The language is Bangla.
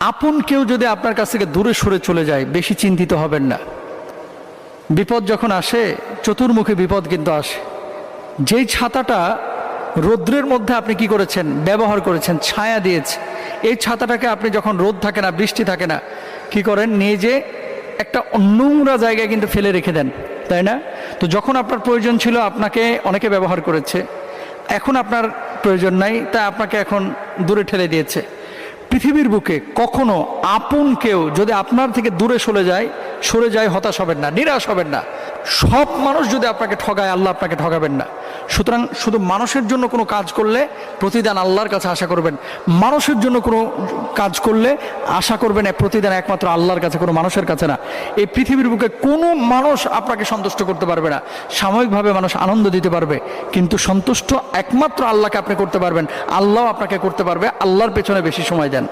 আপন কেউ যদি আপনার কাছ থেকে দূরে সরে চলে যায়, বেশি চিন্তিত হবেন না। বিপদ যখন আসে, চতুর্মুখী বিপদ কিন্তু আসে। যেই ছাতাটা রৌদ্রের মধ্যে আপনি কি করেছেন, ব্যবহার করেছেন, ছায়া দিয়েছে, এই ছাতাটাকে আপনি যখন রোদ থাকে না, বৃষ্টি থাকে না, কি করেন, নিয়ে যে একটা নোংরা জায়গায় কিন্তু ফেলে রেখে দেন, তাই না? তো যখন আপনার প্রয়োজন ছিল আপনাকে অনেকে ব্যবহার করেছে, এখন আপনার প্রয়োজন নাই, তাই আপনাকে এখন দূরে ঠেলে দিয়েছে। পৃথিবীর বুকে কখনো আপন কেউ যদি আপনার থেকে দূরে সরে যায় হতাশ হবেন না, নিরাশ হবেন না। সব মানুষ যদি আপনাকে ঠগায়, আল্লাহ আপনাকে ঠগাবেন না। সুতরাং শুধু মানুষের জন্য কোনো কাজ করলে প্রতিদান আল্লাহর কাছে আশা করবেন, মানুষের জন্য কোনো কাজ করলে আশা করবেন প্রতিদান একমাত্র আল্লাহর কাছে, কোনো মানুষের কাছে না। এই পৃথিবীর বুকে কোনো মানুষ আপনাকে সন্তুষ্ট করতে পারবে না। সাময়িকভাবে মানুষ আনন্দ দিতে পারবে, কিন্তু সন্তুষ্ট একমাত্র আল্লাহকে আপনি করতে পারবেন, আল্লাহ আপনাকে করতে পারবে। আল্লাহর পেছনে বেশি সময় দেন।